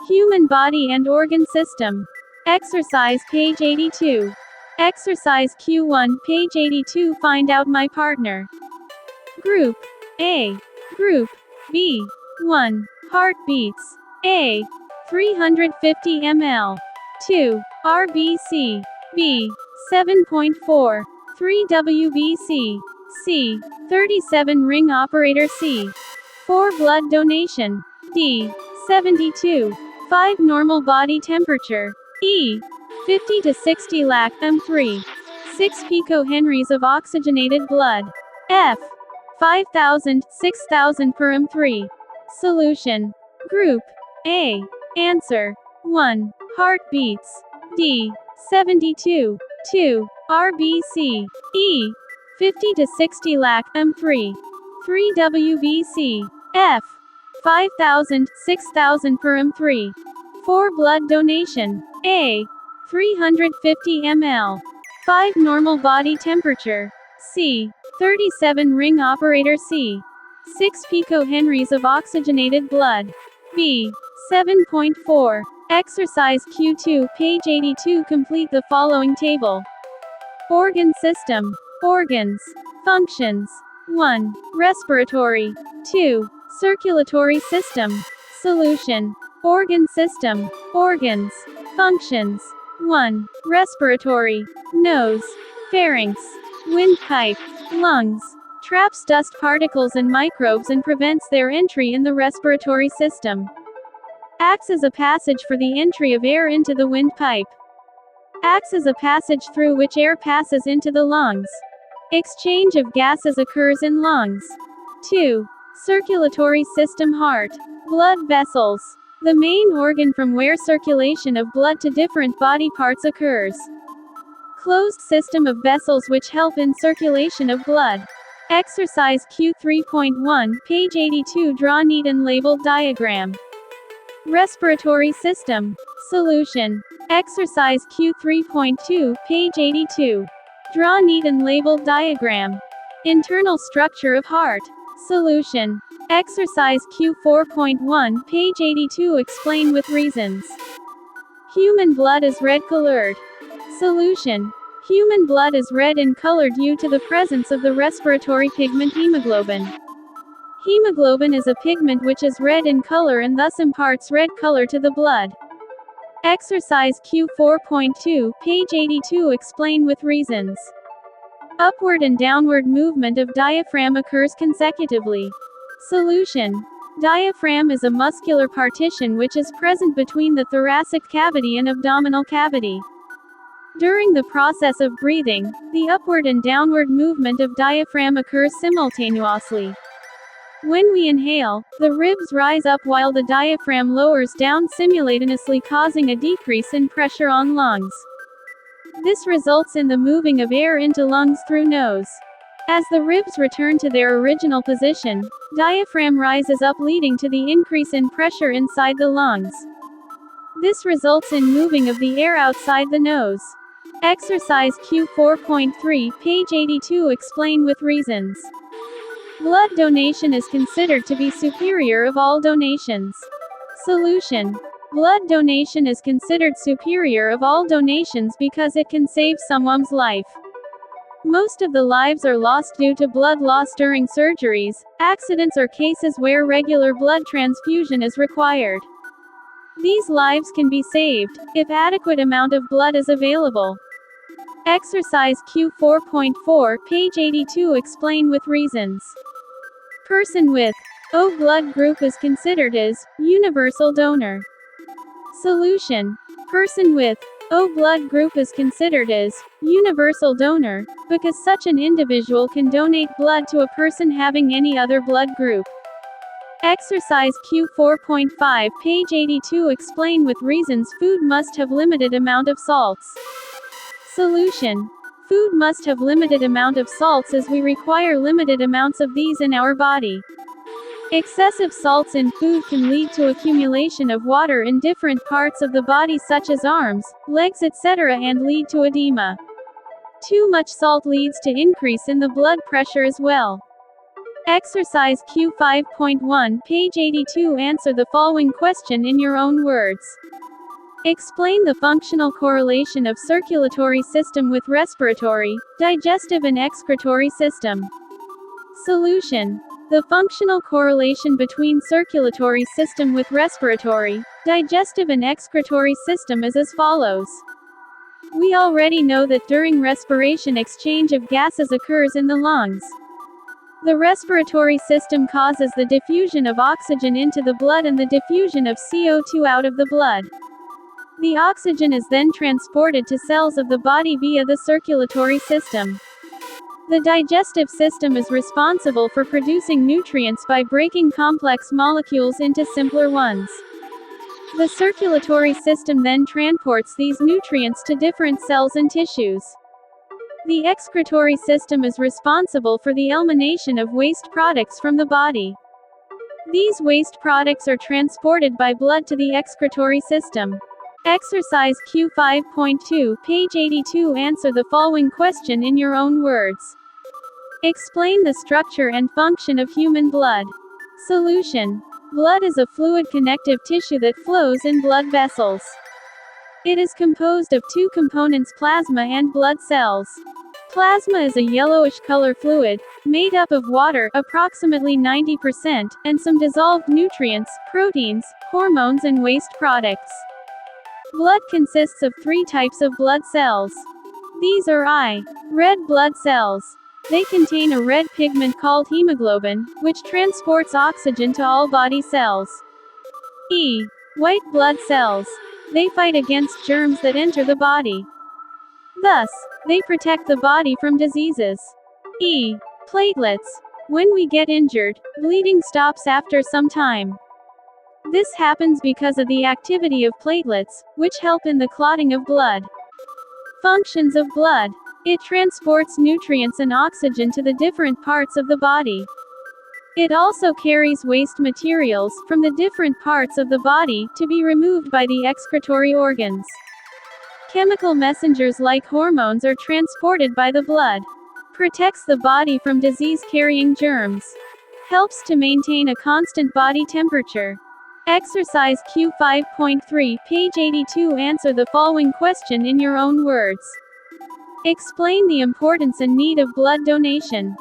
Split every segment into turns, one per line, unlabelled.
Human body and organ system. Exercise page 82. Exercise Q1 page 82. Find out my partner. Group A. Group B. 1. Heartbeats. A. 350 ml. 2. RBC. B. 7.4. 3 WBC. C. 37 ring operator. C. 4 blood donation. D. 72. 5 normal body temperature. E. 50 to 60 lac m3. 6 picohenries of oxygenated blood. F. 5,000, 6,000 per m3. Solution. Group A. Answer. 1. Heartbeats. D. 72. 2. RBC. E. 50 to 60 lac m3. 3 WBC. F. 5,000, 6,000 per m3. 4 blood donation. A. 350 ml. 5 normal body temperature. C. 37 ring operator. C. 6 picohenries of oxygenated blood. B. 7.4. Exercise Q2 page 82. Complete the following table. Organ system. Organs. Functions. 1. Respiratory. 2. Circulatory system. Solution. Organ system. Organs. Functions. 1. Respiratory. Nose. Pharynx. Windpipe. Lungs. Traps dust particles and microbes and prevents their entry in the respiratory system. Acts as a passage for the entry of air into the windpipe. Acts as a passage through which air passes into the lungs. Exchange of gases occurs in lungs. 2. Circulatory system. Heart. Blood vessels. The main organ from where circulation of blood to different body parts occurs. Closed system of vessels which help in circulation of blood. Exercise Q3.1 page 82. Draw neat and labeled diagram. Respiratory system. Solution. Exercise Q3.2 page 82. Draw neat and labeled diagram. Internal structure of heart. Solution. Exercise Q4.1 page 82. Explain with reasons. Human blood is red colored. Solution. Human blood is red in color due to the presence of the respiratory pigment hemoglobin. Hemoglobin is a pigment which is red in color and thus imparts red color to the blood. Exercise Q4.2 page 82. Explain with reasons. Upward and downward movement of diaphragm occurs consecutively. Solution. Diaphragm is a muscular partition which is present between the thoracic cavity and abdominal cavity. During the process of breathing, the upward and downward movement of diaphragm occurs simultaneously. When we inhale, the ribs rise up while the diaphragm lowers down simultaneously, causing a decrease in pressure on lungs. This results in the moving of air into lungs through nose. As the ribs return to their original position, diaphragm rises up, leading to the increase in pressure inside the lungs. This results in moving of the air outside the nose. Exercise Q4.3 page 82. Explain with reasons. Blood donation is considered to be superior of all donations. Solution. Blood donation is considered superior of all donations because it can save someone's life. Most of the lives are lost due to blood loss during surgeries, accidents, or cases where regular blood transfusion is required. These lives can be saved if adequate amount of blood is available. Exercise Q4.4 page 82. Explain with reasons. Person with O blood group is considered as universal donor. Solution. Person with O blood group is considered as universal donor because such an individual can donate blood to a person having any other blood group. Exercise Q4.5 page 82. Explain with reasons. Food must have limited amount of salts. Solution. Food must have limited amount of salts as we require limited amounts of these in our body. Excessive salts in food can lead to accumulation of water in different parts of the body such as arms, legs, etc. and lead to edema. Too much salt leads to increase in the blood pressure as well. Exercise Q5.1, page 82. Answer the following question in your own words. Explain the functional correlation of circulatory system with respiratory, digestive and excretory system. Solution. The functional correlation between circulatory system with respiratory, digestive and excretory system is as follows. We already know that during respiration exchange of gases occurs in the lungs. The respiratory system causes the diffusion of oxygen into the blood and the diffusion of CO2 out of the blood. The oxygen is then transported to cells of the body via the circulatory system. The digestive system is responsible for producing nutrients by breaking complex molecules into simpler ones. The circulatory system then transports these nutrients to different cells and tissues. The excretory system is responsible for the elimination of waste products from the body. These waste products are transported by blood to the excretory system. Exercise Q5.2, page 82. Answer the following question in your own words. Explain the structure and function of human blood. Solution. Blood is a fluid connective tissue that flows in blood vessels. It is composed of two components: plasma and blood cells. Plasma is a yellowish color fluid, made up of water, approximately 90%, and some dissolved nutrients, proteins, hormones and waste products. Blood consists of three types of blood cells. These are I. Red blood cells. They contain a red pigment called hemoglobin, which transports oxygen to all body cells. E. White blood cells. They fight against germs that enter the body. Thus, they protect the body from diseases. E. Platelets. When we get injured, bleeding stops after some time. This happens because of the activity of platelets, which help in the clotting of blood. Functions of blood. It transports nutrients and oxygen to the different parts of the body. It also carries waste materials from the different parts of the body to be removed by the excretory organs. Chemical messengers like hormones are transported by the blood. Protects the body from disease-carrying germs. Helps to maintain a constant body temperature. Exercise Q5.3, page 82. Answer the following question in your own words. Explain the importance and need of blood donation.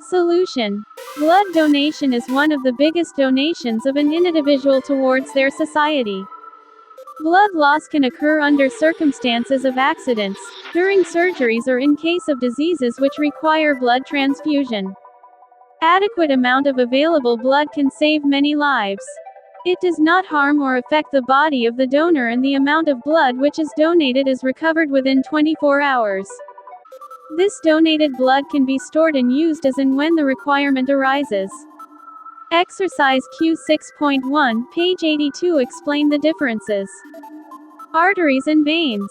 Solution. Blood donation is one of the biggest donations of an individual towards their society. Blood loss can occur under circumstances of accidents, during surgeries or in case of diseases which require blood transfusion. Adequate amount of available blood can save many lives. It does not harm or affect the body of the donor, and the amount of blood which is donated is recovered within 24 hours. This donated blood can be stored and used as and when the requirement arises. Exercise Q6.1, page 82. Explain the differences. Arteries and veins.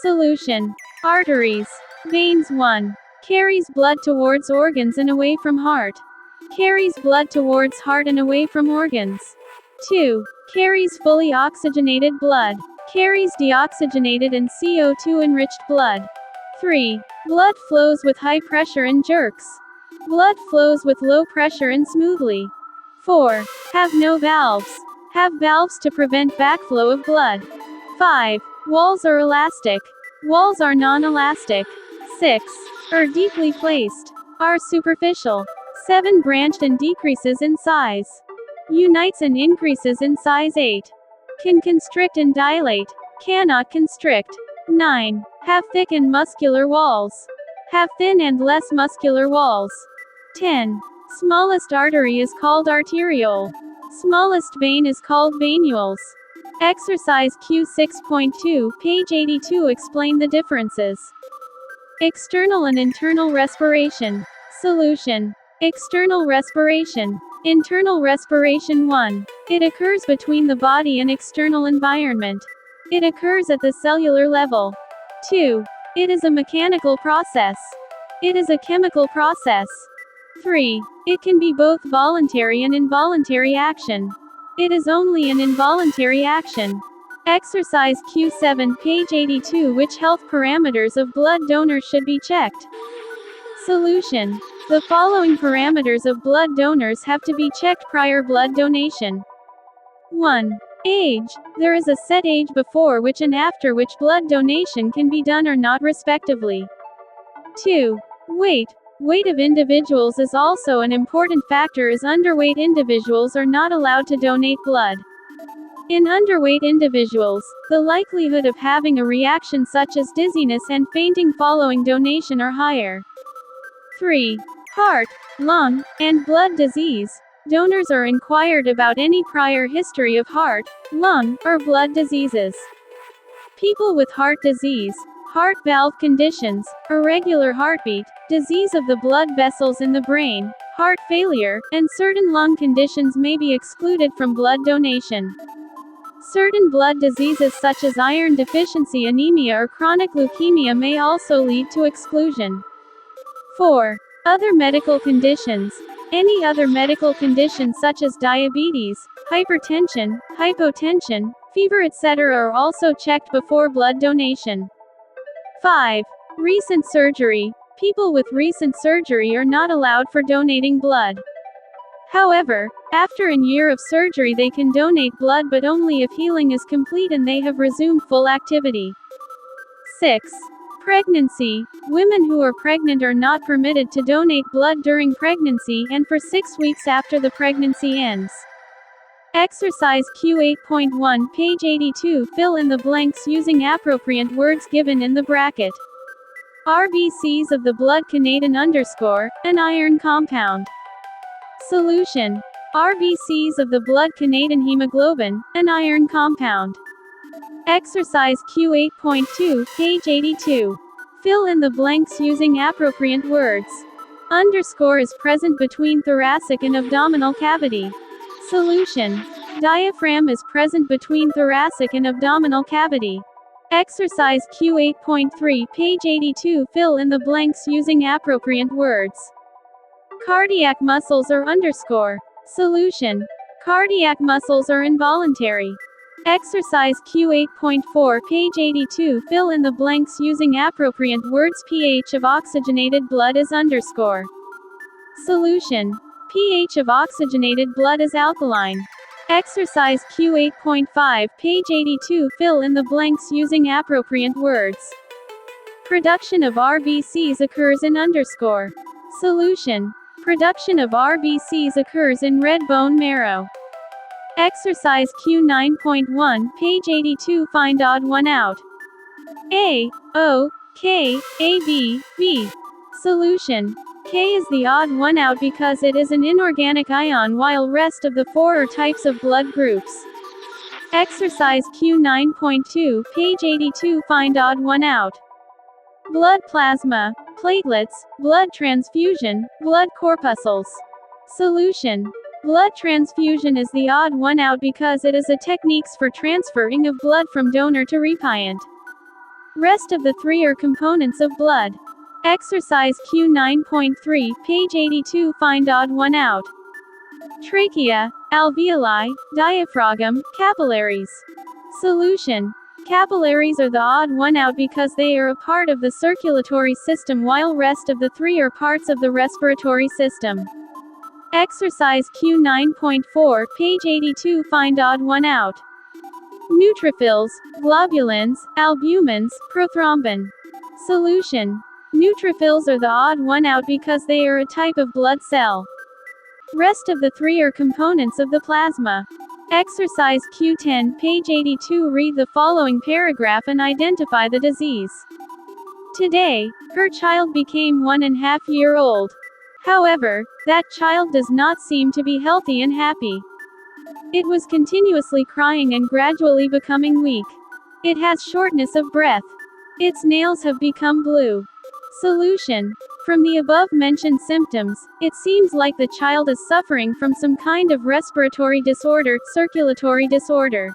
Solution. Arteries. Veins. 1. Carries blood towards organs and away from heart. Carries blood towards heart and away from organs. 2. Carries fully oxygenated blood. Carries deoxygenated and CO2 enriched blood. 3. Blood flows with high pressure and jerks. Blood flows with low pressure and smoothly. 4. Have no valves. Have valves to prevent backflow of blood. 5. Walls are elastic. Walls are non-elastic. 6. Are deeply placed. Are superficial. 7. Branched and decreases in size. Unites and increases in size. 8. Can constrict and dilate. Cannot constrict. 9. Have thick and muscular walls. Have thin and less muscular walls. 10. Smallest artery is called arteriole. Smallest vein is called venules. Exercise Q6.2, page 82. Explain the differences. External and internal respiration. Solution. External respiration. Internal respiration. 1. It occurs between the body and external environment. It occurs at the cellular level. 2. It is a mechanical process. It is a chemical process. 3. It can be both voluntary and involuntary action. It is only an involuntary action. Exercise Q7 page 82. Which health parameters of blood donors should be checked? Solution. The following parameters of blood donors have to be checked prior blood donation. 1. Age. There is a set age before which and after which blood donation can be done or not respectively. 2. Weight. Weight of individuals is also an important factor, as underweight individuals are not allowed to donate blood. In underweight individuals, the likelihood of having a reaction such as dizziness and fainting following donation are higher. 3. Heart, lung, and blood disease. Donors are inquired about any prior history of heart, lung, or blood diseases. People with heart disease, heart valve conditions, irregular heartbeat, disease of the blood vessels in the brain, heart failure, and certain lung conditions may be excluded from blood donation. Certain blood diseases such as iron deficiency anemia or chronic leukemia may also lead to exclusion. 4. Other medical conditions. Any other medical conditions such as diabetes, hypertension, hypotension, fever etc. are also checked before blood donation. 5. Recent surgery. People with recent surgery are not allowed for donating blood. However, after a year of surgery they can donate blood, but only if healing is complete and they have resumed full activity. 6. Pregnancy. Women who are pregnant are not permitted to donate blood during pregnancy and for 6 weeks after the pregnancy ends. Exercise Q8.1 page 82. Fill in the blanks using appropriate words given in the bracket. RBCs of the blood contain an iron compound. Solution. RBCs of the blood contain hemoglobin, an iron compound. Exercise Q8.2, page 82. Fill in the blanks using appropriate words. Underscore is present between thoracic and abdominal cavity. Solution. Diaphragm is present between thoracic and abdominal cavity. Exercise Q8.3, page 82. Fill in the blanks using appropriate words. Cardiac muscles are underscore. Solution. Cardiac muscles are involuntary. Exercise Q8.4 page 82. Fill in the blanks using appropriate words. pH of oxygenated blood is underscore. Solution. pH of oxygenated blood is alkaline. Exercise Q8.5 page 82. Fill in the blanks using appropriate words. Production of RBCs occurs in underscore. Solution. Production of RBCs occurs in red bone marrow. Exercise Q9.1 page 82. Find odd one out. A, O, K, A, B, B. Solution. K is the odd one out because it is an inorganic ion, while rest of the 4 are types of blood groups. Exercise Q9.2 page 82. Find odd one out. Blood plasma, platelets, blood transfusion, blood corpuscles. Solution. Blood transfusion is the odd one out because it is a techniques for transferring of blood from donor to recipient. Rest of the 3 are components of blood. Exercise Q9.3 page 82. Find odd one out. Trachea, alveoli, diaphragm, capillaries. Solution. Capillaries are the odd one out because they are a part of the circulatory system, while rest of the 3 are parts of the respiratory system. Exercise Q9.4 page 82. Find odd one out. Neutrophils, globulins, albumins, prothrombin. Solution. Neutrophils are the odd one out because they are a type of blood cell. Rest of the 3 are components of the plasma. Exercise Q10 page 82. Read the following paragraph and identify the disease. Today, her child became 1.5 years old. However, that child does not seem to be healthy and happy. It was continuously crying and gradually becoming weak. It has shortness of breath. Its nails have become blue. Solution. From the above-mentioned symptoms, it seems like the child is suffering from some kind of respiratory disorder, circulatory disorder.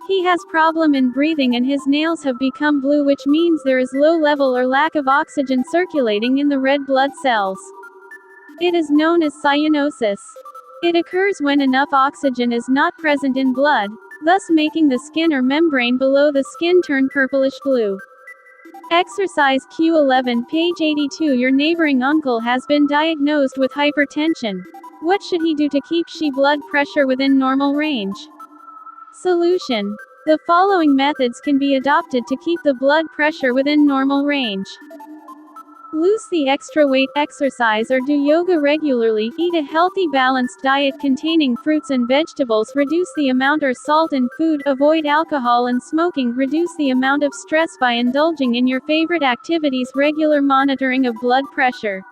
He has problem in breathing and his nails have become blue, which means there is low level or lack of oxygen circulating in the red blood cells. It is known as cyanosis. It occurs when enough oxygen is not present in blood, thus making the skin or membrane below the skin turn purplish blue. Exercise Q11 page 82. Your neighboring uncle has been diagnosed with hypertension. What should he do to keep blood pressure within normal range? Solution. The following methods can be adopted to keep the blood pressure within normal range. Lose the extra weight, exercise or do yoga regularly, eat a healthy balanced diet containing fruits and vegetables, reduce the amount or salt in food, avoid alcohol and smoking, reduce the amount of stress by indulging in your favorite activities, regular monitoring of blood pressure.